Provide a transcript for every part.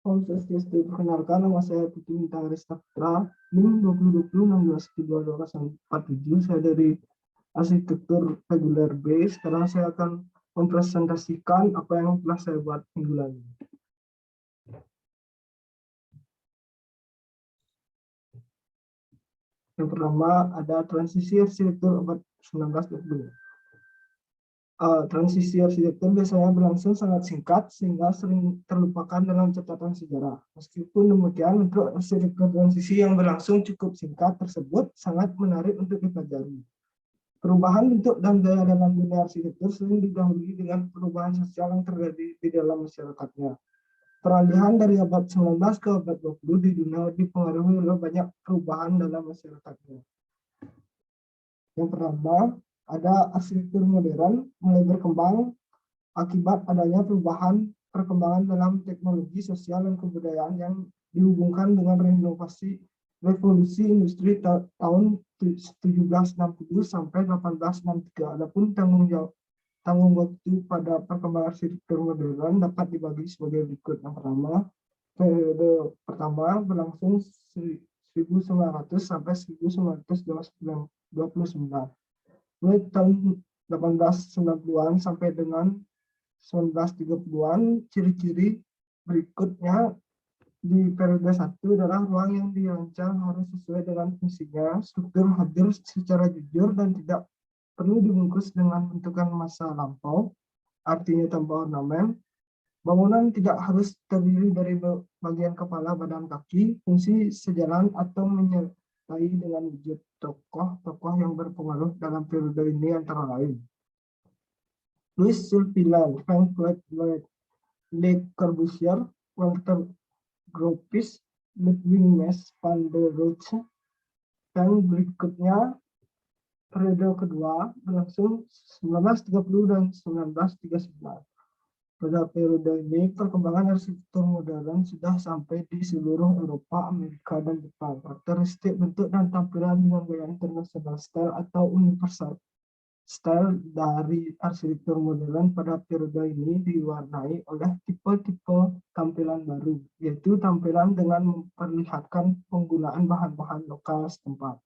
Om Swastiastu, perkenalkan nama saya Putu Bintang Resta Putra, NIM 2020-16-7247. Saya dari arsitektur reguler B. Sekarang saya akan mempresentasikan apa yang telah saya buat minggu lalu. Yang pertama ada transisi arsitektur abad 19-20. Transisi arsitektur biasanya berlangsung sangat singkat sehingga sering terlupakan dalam catatan sejarah. Meskipun demikian, untuk arsitektur transisi yang berlangsung cukup singkat tersebut sangat menarik untuk dipelajari. Perubahan bentuk dan gaya dalam dunia arsitektur sering didahului dengan perubahan sosial yang terjadi di dalam masyarakatnya. Peralihan dari abad 19 ke abad 20 di dunia dipengaruhi oleh banyak perubahan dalam masyarakatnya. Yang pertama, ada arsitektur modern mulai berkembang akibat adanya perubahan perkembangan dalam teknologi sosial dan kebudayaan yang dihubungkan dengan revolusi industri tahun 1760 sampai 1863. Adapun tanggung waktu pada perkembangan arsitektur modern dapat dibagi sebagai berikut. Yang pertama, periode pertama berlangsung 1900 sampai 1929. Mulai tahun 1890-an sampai dengan 1930-an, ciri-ciri berikutnya di periode 1 adalah ruang yang dirancang harus sesuai dengan fungsinya, struktur hadir secara jujur dan tidak perlu dibungkus dengan bentukan masa lampau, artinya tanpa ornamen. Bangunan tidak harus terdiri dari bagian kepala, badan, kaki, fungsi sejalan atau menyertai dengan wujud tokoh-tokoh yang berpengaruh dalam periode ini antara lain Louis Sulpilan, Frank Lloyd Wright, Le Corbusier, Walter Gropius, Ludwig Mies van der Rohe. Dan berikutnya periode kedua berlangsung 1930 dan 1939. Pada periode ini, perkembangan arsitektur modern sudah sampai di seluruh Eropa, Amerika, dan Jepang. Karakteristik bentuk dan tampilan dengan gaya internasional style atau universal style dari arsitektur modern pada periode ini diwarnai oleh tipe-tipe tampilan baru, yaitu tampilan dengan memperlihatkan penggunaan bahan-bahan lokal setempat.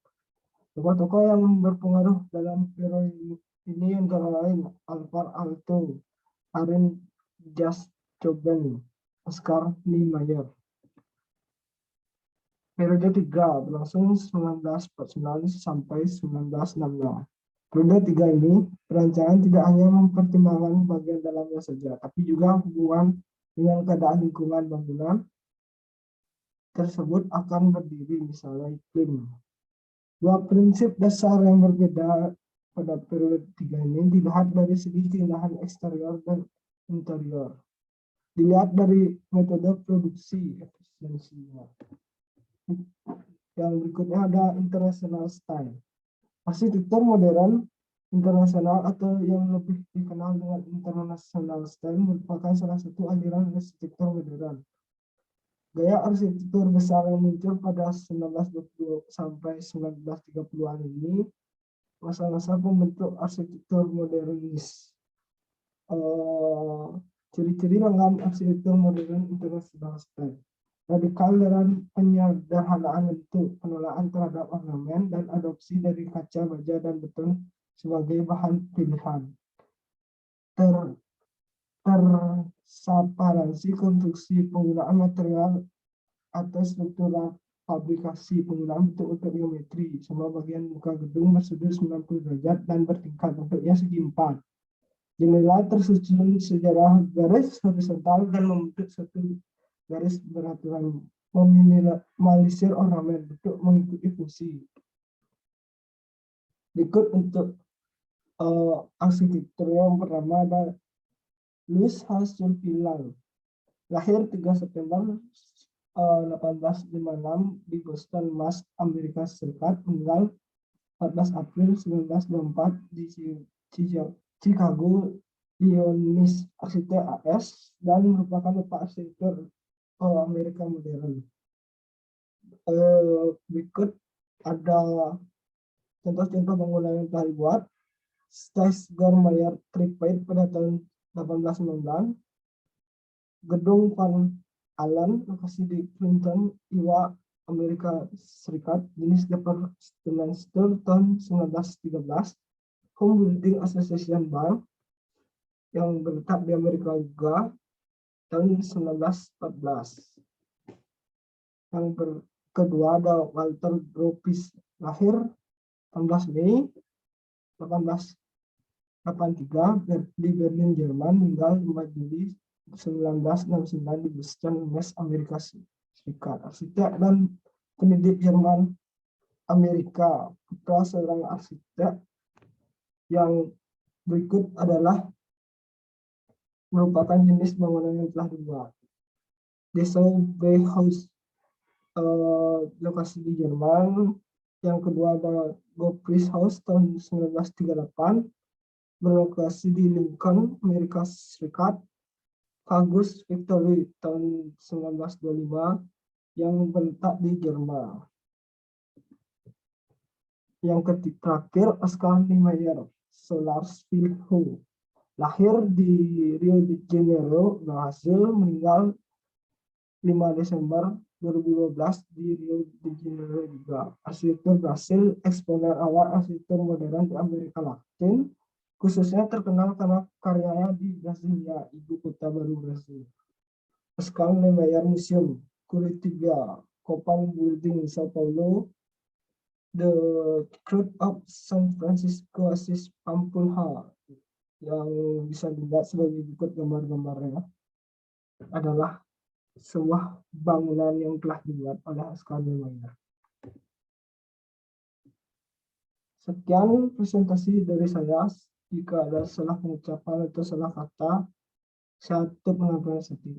Tokoh-tokoh yang berpengaruh dalam periode ini antara lain Alvar Aalto, Arend Jastroben, Oscar Niemeyer. Periode 3 berlangsung 1949 sampai 1966. Periode 3 ini, perancangan tidak hanya mempertimbangkan bagian dalamnya saja, tapi juga hubungan dengan keadaan lingkungan bangunan tersebut akan berdiri, misalnya iklim. Dua prinsip dasar yang berbeda pada periode 3 ini dilihat dari segi keindahan eksterior dan interior. Dilihat dari metode produksi efisiensinya. Yang berikutnya ada international style. Arsitektur modern internasional atau yang lebih dikenal dengan international style merupakan salah satu aliran arsitektur modern. Gaya arsitektur besar yang muncul pada 1920 sampai 1930-an ini masa-masa pembentuk arsitektur modernis. Ciri-ciri lengan arsitektur modern international style. Radikal dalam penyederhanaan bentuk, penolakan terhadap ornamen, dan adopsi dari kaca, baja, dan beton sebagai bahan pilihan. Terseparasi konstruksi, penggunaan material atau struktural fabrikasi, penggunaan bentuk untuk geometri. Semua bagian muka gedung bersudut 90 derajat dan bertingkat, bentuknya segi 4. Jendela tersusun sejarah garis horizontal dan membentuk satu garis beraturan, meminimalisir ornamen untuk mengikuti fungsi. Berikut untuk arsitektur yang pertama ada Louis Sulpilan, lahir 3 September 1856 di Boston, Mass, Amerika Serikat, meninggal 14 April 1924 di Chicago, Illinois, arsitek AS, dan merupakan bapak arsitektur Amerika modern. Berikut ada contoh-contoh bangunan yang telah dibuat. Steiger-Meyer Tripaid pada tahun 1899, Gedung Van Alan, lokasi di Clinton, Iowa, Amerika Serikat, jenis Departmental tahun 1913, Home Building Association Bank yang berletak di Amerika juga tahun 1914. Yang kedua ada Walter Gropius, lahir 18 Mei 1883 di Berlin, Jerman, meninggal 5 Juli 1969 di Boston, Mass, Amerika Serikat. Arsitek dan pendidik Jerman Amerika, putra seorang arsitek. Yang berikut adalah merupakan jenis bangunan yang telah dibuat. Dessau Bauhaus, lokasi di Jerman. Yang kedua ada Gopris House tahun 1938, berlokasi di Lincoln, Amerika Serikat. Agus Victory tahun 1925 yang berletak di Jerman. Yang terakhir Oscar Niemeyer, Solarsville, lahir di Rio de Janeiro, Brasil, meninggal 5 Desember 2012 di Rio de Janeiro juga. Arsitektur Brasil, eksponer awal arsitektur modern di Amerika Latin, khususnya terkenal karena karyanya di Brasilia, ibu kota baru Brasil. Oscar Niemeyer Museum, Curitiba, Copan Building, Sao Paulo, The Crowd of San Francisco, Assis, Pampulha, yang bisa dilihat sebagai berikut gambar-gambarnya, adalah sebuah bangunan yang telah dibuat oleh Oscar Niemeyer. Sekian presentasi dari saya. Jika ada salah pengucapan atau salah kata, saya tutup dengan prasasti.